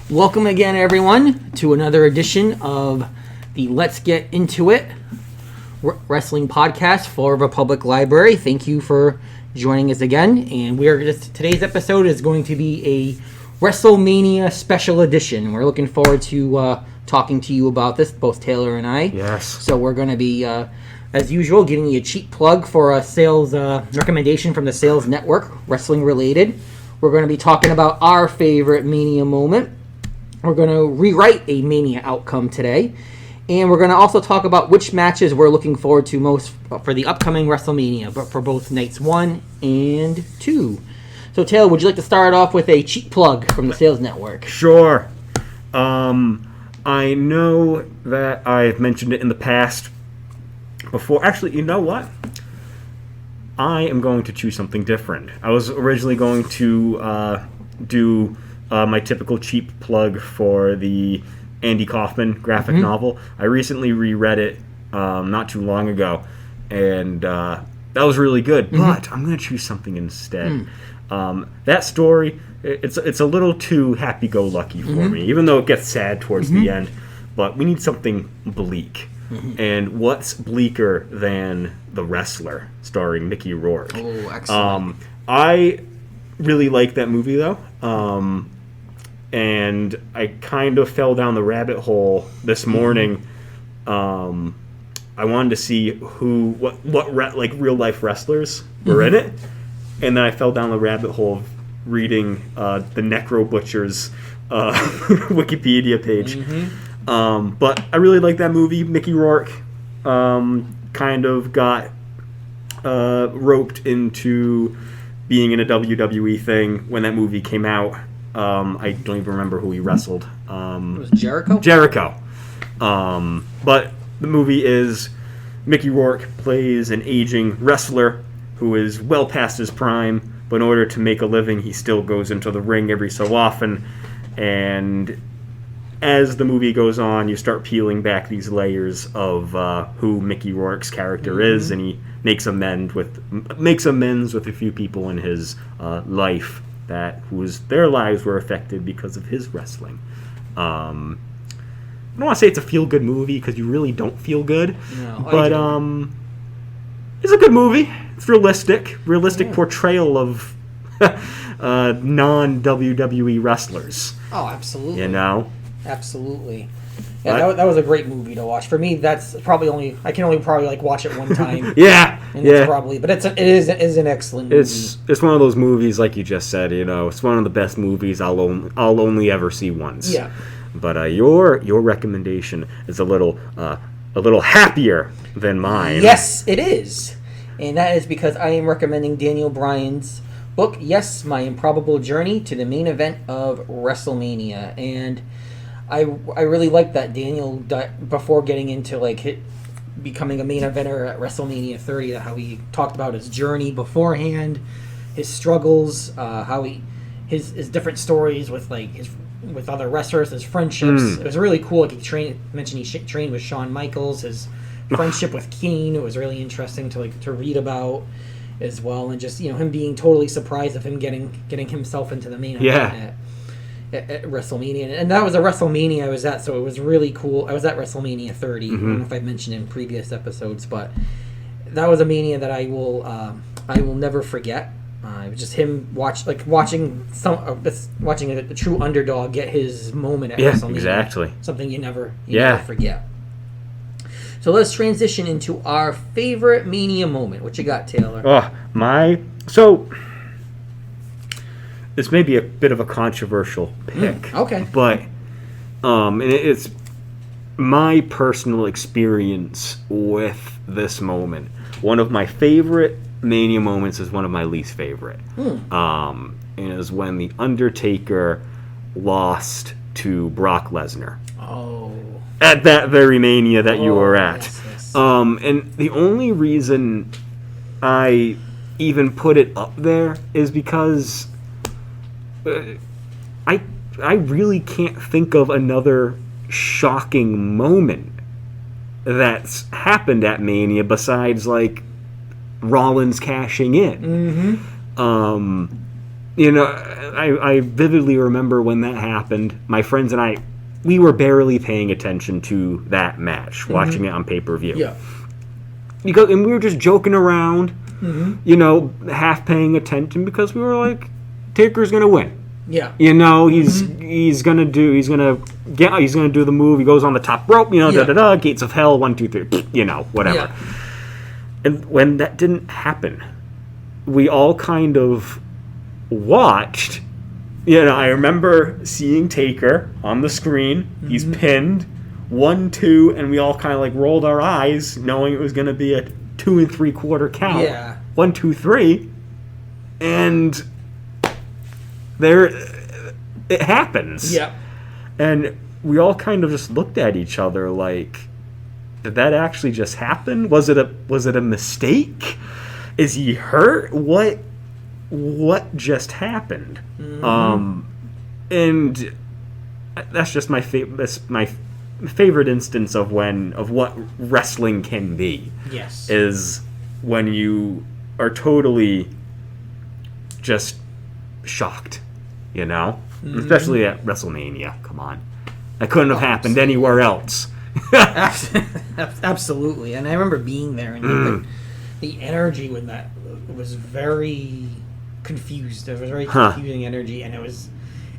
Welcome again, everyone, to another edition of the Let's Get Into It Wrestling Podcast for the Public Library. Thank you for joining us again. And today's episode is going to be a WrestleMania special edition. We're looking forward to talking to you about this, both Taylor and I. Yes. So we're going to be, as usual, giving you a cheap plug for a sales recommendation from the Sales Network, wrestling related. We're going to be talking about our favorite Mania moment. We're going to rewrite a Mania outcome today. And we're going to also talk about which matches we're looking forward to most for the upcoming WrestleMania, but for both nights 1 and 2. So, Taylor, would you like to start off with a cheap plug from the Sales Network? Sure. I know that I've mentioned it in the past before. Actually, you know what? I am going to choose something different. I was originally going to do my typical cheap plug for the Andy Kaufman graphic novel. I recently reread it not too long ago, and that was really good. But I'm going to choose something instead. That story, it's a little too happy-go-lucky for me, even though it gets sad towards the end. But we need something bleak. And what's bleaker than The Wrestler, starring Mickey Rourke? Oh, excellent. I really like that movie, though. And I kind of fell down the rabbit hole this morning. I wanted to see what real life wrestlers were in it, and then I fell down the rabbit hole of reading the Necro Butcher's Wikipedia page. But I really like that movie. Mickey Rourke kind of got roped into being in a WWE thing when that movie came out. I don't even remember who he wrestled. It was Jericho? Jericho. But the movie is Mickey Rourke plays an aging wrestler who is well past his prime, but in order to make a living, he still goes into the ring every so often. And as the movie goes on, you start peeling back these layers of who Mickey Rourke's character is, and he makes amends with a few people in his life their lives were affected because of his wrestling. I don't want to say it's a feel-good movie because you really don't feel good, but it's a good movie. It's realistic portrayal of non-WWE wrestlers. Oh, absolutely. You know? Absolutely. Yeah, that was a great movie to watch. For me, that's probably I can only watch it one time. Yeah, but it is an excellent movie. It's one of those movies, like you just said. You know, it's one of the best movies I'll only ever see once. Yeah. But your recommendation is a little happier than mine. Yes, it is, and that is because I am recommending Daniel Bryan's book. Yes, My Improbable Journey to the Main Event of WrestleMania, and I really like that Daniel, before getting into becoming a main eventer at WrestleMania 30, how he talked about his journey beforehand, his struggles, his different stories with with other wrestlers, his friendships. It was really cool. He trained with Shawn Michaels, his friendship with Kane. It was really interesting to read about as well, and just him being totally surprised of him getting himself into the main event at WrestleMania. And that was a WrestleMania I was at, so it was really cool. I was at WrestleMania 30. I don't know if I mentioned in previous episodes, but that was a Mania that I will never forget. It was just him watching a true underdog get his moment at WrestleMania. Exactly. Something you never forget. So let's transition into our favorite Mania moment. What you got, Taylor? This may be a bit of a controversial pick. Okay. But and it's my personal experience with this moment. One of my favorite Mania moments is one of my least favorite. Is when The Undertaker lost to Brock Lesnar. Oh. At that very Mania that you were at. Yes. And the only reason I even put it up there is because I really can't think of another shocking moment that's happened at Mania besides Rollins cashing in. I vividly remember when that happened. My friends and I, we were barely paying attention to that match, watching it on pay-per-view. Yeah. And we were just joking around, half paying attention because we were like, Taker's gonna win. Yeah. He's gonna do the move. He goes on the top rope. Gates of hell, 1, 2, 3. Whatever. Yeah. And when that didn't happen, we all kind of watched. I remember seeing Taker on the screen. He's pinned, 1, 2, and we all kind of like rolled our eyes, knowing it was going to be a 2 3/4 count. Yeah. 1, 2, 3, and there it happens. Yeah. And we all kind of just looked at each other like, did that actually just happen? Was it a mistake? Is he hurt? What just happened? And that's just my favorite instance of what wrestling can be. Yes. Is when you are totally just shocked, especially at WrestleMania. Come on, that couldn't have happened anywhere else. Absolutely, and I remember being there, and the energy when that was very confused. There was very confusing energy, and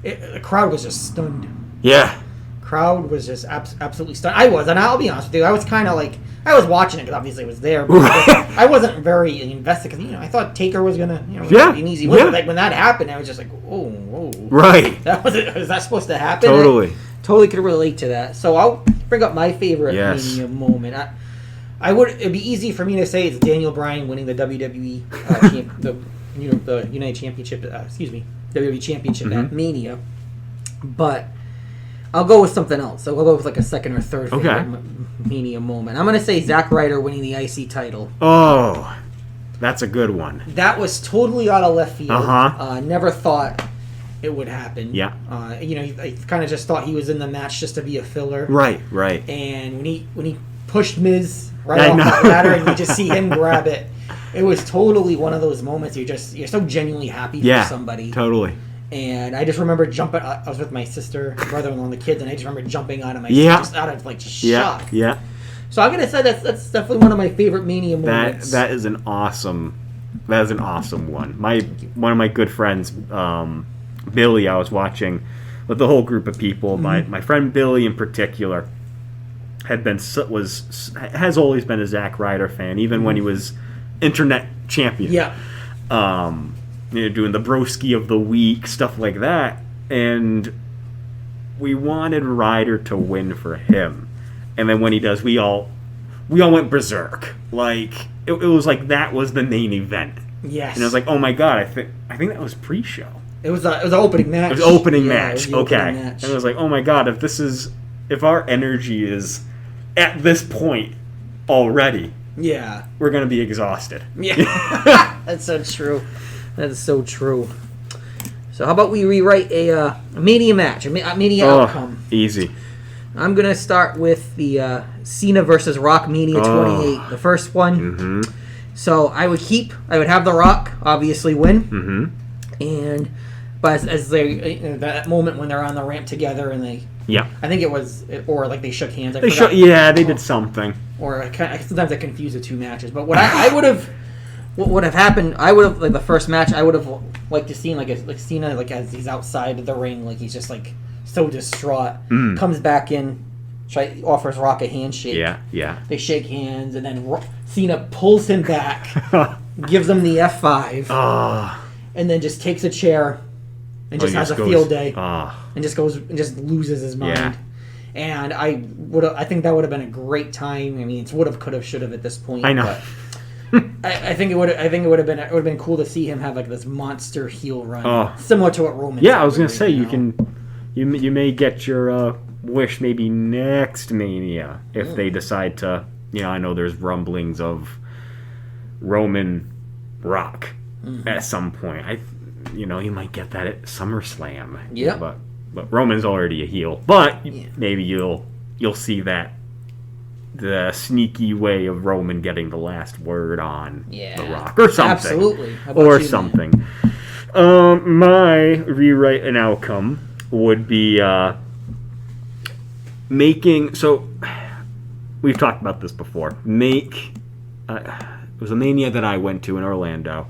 the crowd was just stunned. Yeah. Crowd was just absolutely stunned. I was, and I'll be honest with you, I was kind of like, I was watching it because obviously it was there, but I wasn't very invested because I thought Taker was gonna, be an easy win. But, like when that happened, I was just like, whoa, right. Was that supposed to happen? Totally. Totally could relate to that. So I'll bring up my favorite Mania moment. It'd be easy for me to say it's Daniel Bryan winning the WWE the United Championship. WWE Championship at Mania, but I'll go with something else. So I'll go with like a second or third favorite Mania moment. I'm gonna say Zack Ryder winning the IC title. Oh, that's a good one. That was totally out of left field. Never thought it would happen. Yeah. I kind of just thought he was in the match just to be a filler. Right. And when he pushed Miz right off that ladder, and you just see him grab it, it was totally one of those moments you're so genuinely happy for somebody. Totally. And I just remember jumping. I was with my sister, brother-in-law, and the kids, and I just remember jumping out of my seat, just out of shock. Yeah. So I'm gonna say that's definitely one of my favorite Mania moments. That is an awesome one. One of my good friends, Billy, I was watching with the whole group of people. My friend Billy in particular has always been a Zack Ryder fan, even when he was internet champion. Yeah. Doing the broski of the week, stuff like that, and we wanted Ryder to win for him. And then when he does, we all went berserk. Like it was like that was the main event. Yes. And I was like, oh my god, I think that was pre-show. It was an opening match. It was opening match. It was okay. Opening match. And I was like, oh my god, if our energy is at this point already, we're gonna be exhausted. Yeah. That's so true. That is so true. So how about we rewrite a Mania match, a Mania outcome? Easy. I'm going to start with the Cena versus Rock Mania 28, the first one. Mm-hmm. So I would have The Rock obviously win. Mm-hmm. But as they, that moment when they're on the ramp together and they... Yeah. I think it was, or like they shook hands. They did something. Or sometimes I confuse the two matches. But what I would have... What would have happened? I would have, like the first match, I would have liked to see like Cena, like as he's outside of the ring, like he's just like so distraught, comes back in, offers Rock a handshake. Yeah. They shake hands, and then Cena pulls him back, gives him the F5, and then just takes a chair and just has a field day, and just goes and just loses his mind. Yeah. And I think that would have been a great time. I mean, it's would have, could have, should have at this point. I know. But I think it would have been cool to see him have like this monster heel run, similar to what Roman. Yeah, I was gonna say you may get your wish maybe next Mania if they decide to. I know there's rumblings of Roman Rock at some point. He might get that at SummerSlam. Yeah, but Roman's already a heel. But maybe you'll see that. The sneaky way of Roman getting the last word on The Rock or something. Absolutely. Or something. My rewrite and outcome would be making. So we've talked about this before. It was a Mania that I went to in Orlando.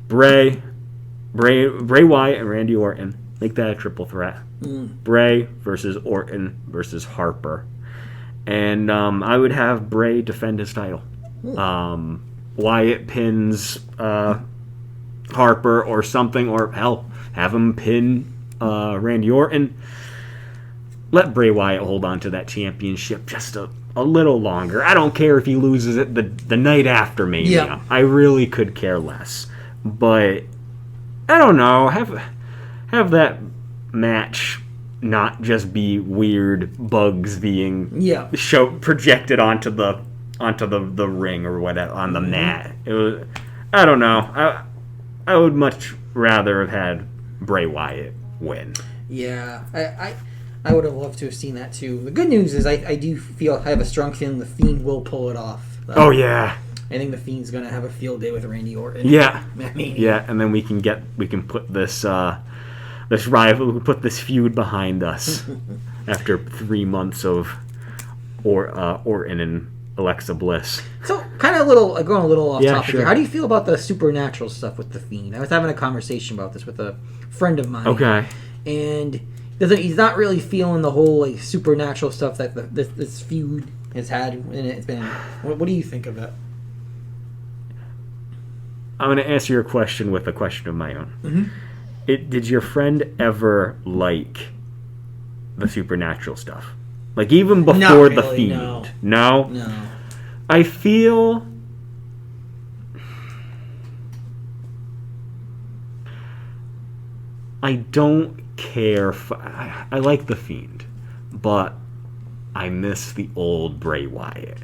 Bray Wyatt, and Randy Orton. Make that a triple threat. Bray versus Orton versus Harper. And I would have Bray defend his title. Wyatt pins Harper or something, or hell, have him pin Randy Orton. Let Bray Wyatt hold on to that championship just a little longer. I don't care if he loses it the night after Mania. Yeah. I really could care less. But I don't know. Have that match not just be weird bugs being projected onto the ring or whatever on the mat. It was, I don't know. I would much rather have had Bray Wyatt win. Yeah, I would have loved to have seen that too. The good news is I do I have a strong feeling the Fiend will pull it off. Oh yeah. I think the Fiend's gonna have a field day with Randy Orton. Yeah. Mania. Yeah, and then we can put this this feud behind us after 3 months of Orton and Alexa Bliss. So, kind of going a little off topic sure. here. How do you feel about the supernatural stuff with the Fiend? I was having a conversation about this with a friend of mine. Okay. And he's not really feeling the whole supernatural stuff that this feud has had, and it's been. What do you think of it? I'm going to answer your question with a question of my own. Mm-hmm. Did your friend ever like the supernatural stuff? Like, even before the Fiend? No? No. I feel... I don't care I like the Fiend, but I miss the old Bray Wyatt.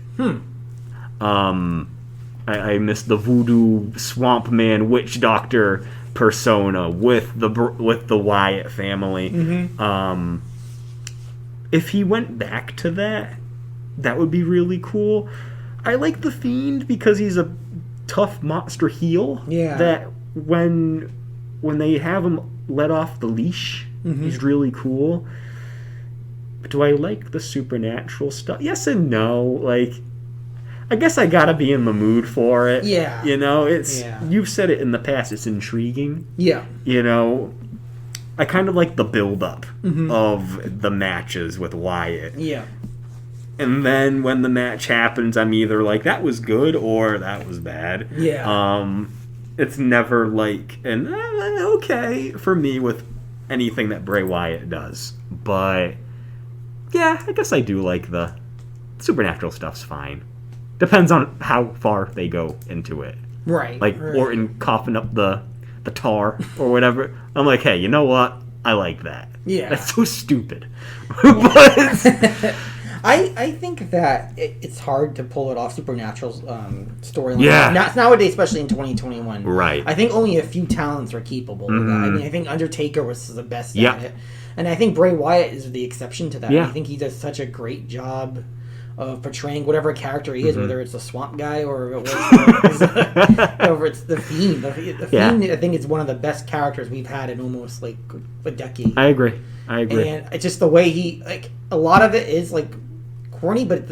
I miss the voodoo swamp man witch doctor persona with the Wyatt family. Mm-hmm. If he went back to that would be really cool. I like the Fiend because he's a tough monster heel. Yeah. That when they have him let off the leash, he's really cool. But do I like the supernatural stuff? Yes and no. Like, I guess I gotta be in the mood for it. Yeah. You know, you've said it in the past, it's intriguing. Yeah. You know, I kind of like the build-up of the matches with Wyatt. Yeah. And then when the match happens, I'm either like, that was good or that was bad. Yeah. It's never like okay for me with anything that Bray Wyatt does. But, yeah, I guess I do like the supernatural stuff's fine. Depends on how far they go into it. Right. Like Orton coughing up the tar or whatever. I'm like, hey, you know what? I like that. Yeah. That's so stupid. But I think that it's hard to pull it off, Supernatural's storyline. Yeah. Nowadays, especially in 2021. Right. I think only a few talents are capable of that. I mean, I think Undertaker was the best Yeah. at it. And I think Bray Wyatt is the exception to that. Yeah. I think he does such a great job of portraying whatever character he is, whether it's the swamp guy or it's the Fiend. The Fiend, I think, is one of the best characters we've had in almost like a decade. I agree. And it's just the way he, like, a lot of it is like corny, but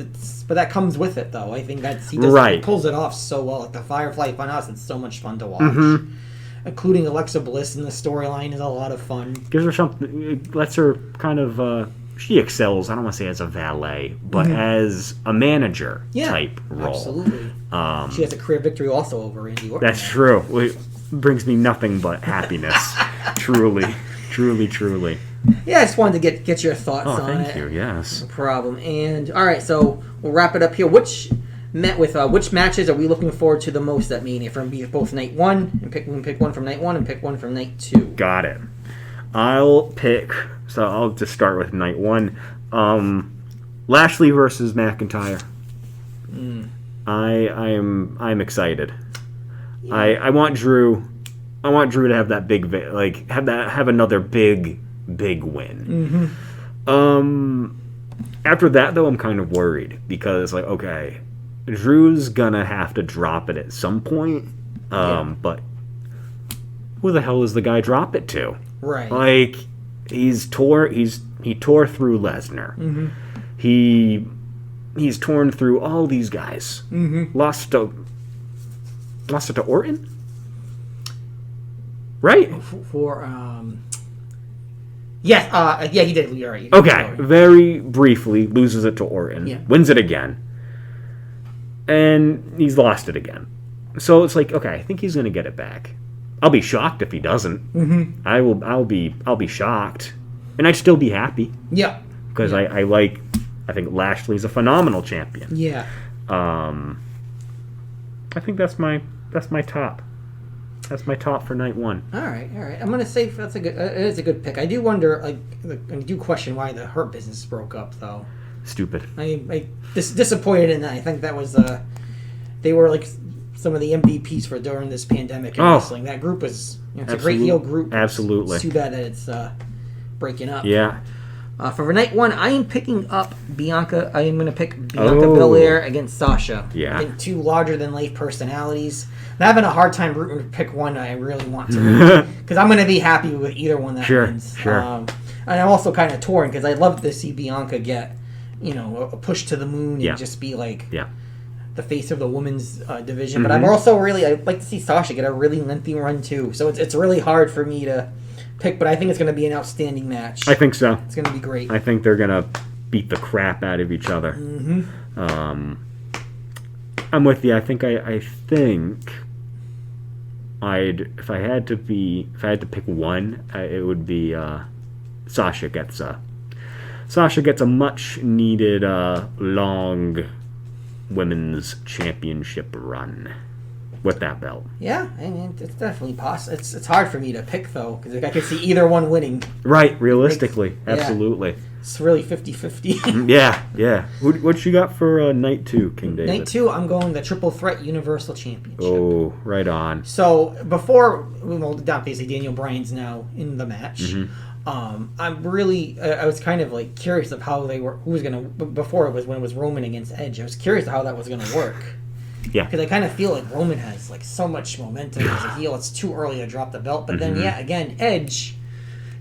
that comes with it, though. I think he pulls it off so well. Like the Firefly Funhouse, it's so much fun to watch. Including Alexa Bliss in the storyline is a lot of fun. Gives her something, lets her kind of, she excels, I don't want to say as a valet, but as a manager type role. Absolutely. She has a career victory also over Randy Orton. That's true. It brings me nothing but happiness. Truly. Yeah, I just wanted to get your thoughts on it. Thank you, yes. No problem. And, alright, so we'll wrap it up here. Which matches are we looking forward to the most at Mania? From both night one, and we can pick one from night one and pick one from night two. Got it. I'll just start with night one. Lashley versus McIntyre. I'm excited. Yeah. I want Drew to have that big, like, have another big win. After that, though, I'm kind of worried because, like, okay, Drew's gonna have to drop it at some point. But who the hell does the guy drop it to? Right. Like, he tore through Lesnar. Mm-hmm. He's torn through all these guys. Mm-hmm. Lost it to Orton? Right? Yes, he did. You're right. Okay, very briefly loses it to Orton. Yeah. Wins it again. And he's lost it again. So it's like, okay, I think he's going to get it back. I'll be shocked if he doesn't. Mm-hmm. I'll be shocked. And I'd still be happy. Yeah. Because I think Lashley's a phenomenal champion. Yeah. I think that's my top. That's my top for night one. All right. I'm gonna say it is a good pick. I do wonder, I do question why the Hurt Business broke up, though. Stupid. I disappointed in that. I think that was they were like some of the MVPs for during this pandemic in wrestling. That group was it's a great heel group. Absolutely. It's too bad that it's breaking up. Yeah. For night one, I am picking up Bianca. I am going to pick Bianca Belair against Sasha. Yeah. I think two larger-than-life personalities. I'm having a hard time rooting to pick one I really want to win. Because I'm going to be happy with either one that wins. Sure. And I'm also kind of torn because I'd love to see Bianca get, a push to the moon and just be like the face of the women's division. Mm-hmm. But I'm also I'd like to see Sasha get a really lengthy run too. So it's really hard for me to pick, but I think it's going to be an outstanding match. I think so. It's going to be great. I think they're going to beat the crap out of each other. Mm-hmm. I'm with you. I think if I had to pick one, it would be Sasha gets a much needed long women's championship run with that belt. Yeah, I mean, it's definitely possible. It's hard for me to pick, though, because I could see either one winning. Right, realistically. Absolutely. It's really 50-50. Yeah. What you got for night two, King David? Night two, I'm going the Triple Threat Universal Championship. Oh, right on. So, before, obviously, Daniel Bryan's now in the match. Mm-hmm. I was kind of, curious of how they were, before when it was Roman against Edge, I was curious of how that was going to work. Yeah. Because I kind of feel like Roman has so much momentum as a heel. It's too early to drop the belt. But then, again, Edge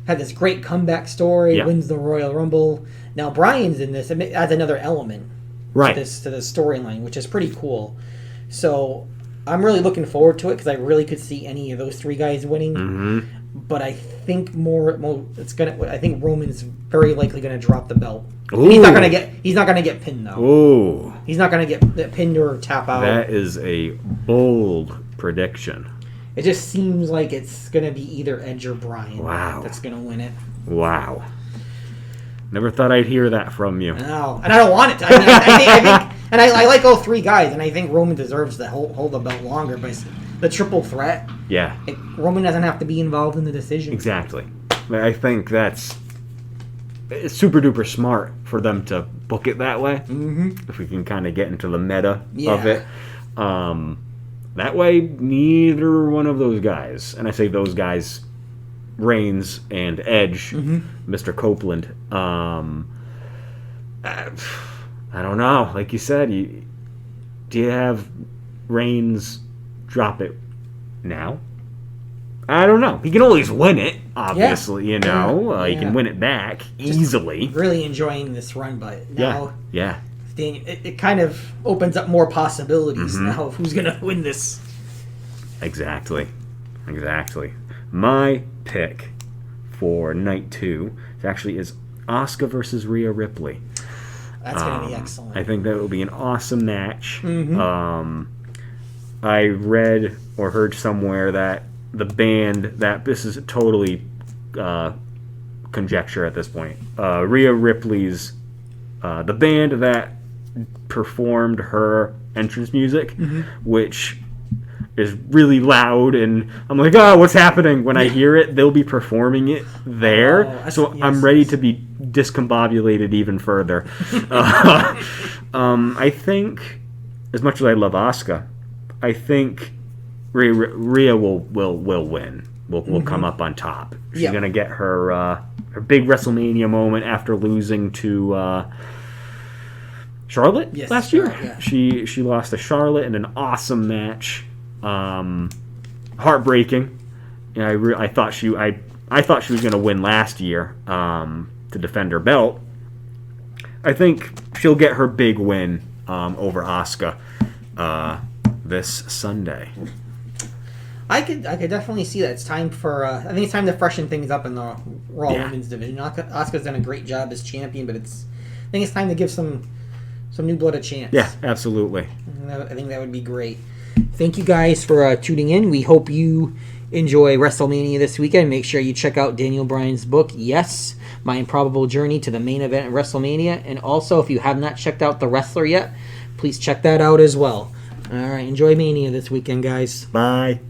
had this great comeback story, wins the Royal Rumble. Now Bryan's in this. It adds another element to this storyline, which is pretty cool. So I'm really looking forward to it because I really could see any of those three guys winning. Mm-hmm. But I think I think Roman's very likely gonna drop the belt. Ooh. He's not gonna get pinned though. Ooh. He's not gonna get pinned or tap out. That is a bold prediction. It just seems like it's gonna be either Edge or Bryan. Wow. That's gonna win it. Wow. Never thought I'd hear that from you. No, and I don't want it to. I think, and I like all three guys, and I think Roman deserves to hold the belt longer. But the triple threat, Roman doesn't have to be involved in the decision. Exactly. I think it's super duper smart for them to book it that way. Mm-hmm. If we can kind of get into the meta of it. That way, neither one of those guys, and I say those guys, Reigns and Edge, Mr. Copeland, I don't know. Like you said, do you have Reigns drop it now? I don't know. He can always win it, obviously, He can win it back easily. Just really enjoying this run, but now... Yeah. It kind of opens up more possibilities now of who's going to win this. Exactly. My pick for night 2 actually is Asuka versus Rhea Ripley. That's going to be excellent. I think that will be an awesome match. Mm-hmm. I read or heard somewhere that the band, that this is totally conjecture at this point, Rhea Ripley's, the band that performed her entrance music, which is really loud, and I'm like, what's happening? When I hear it, they'll be performing it there, I'm ready to be discombobulated even further. I think, as much as I love Asuka, I think Rhea will win. Will come up on top. She's gonna get her big WrestleMania moment after losing to Charlotte last year. Yeah. She lost to Charlotte in an awesome match. Heartbreaking. I thought she was going to win last year to defend her belt. I think she'll get her big win over Asuka this Sunday. I could definitely see that. It's time for. I think it's time to freshen things up in the Raw Women's division. Asuka's done a great job as champion, but I think it's time to give some new blood a chance. Yeah, absolutely. I think that would be great. Thank you guys for tuning in. We hope you enjoy WrestleMania this weekend. Make sure you check out Daniel Bryan's book, Yes, My Improbable Journey to the Main Event at WrestleMania. And also, if you have not checked out The Wrestler yet, please check that out as well. All right, enjoy Mania this weekend, guys. Bye.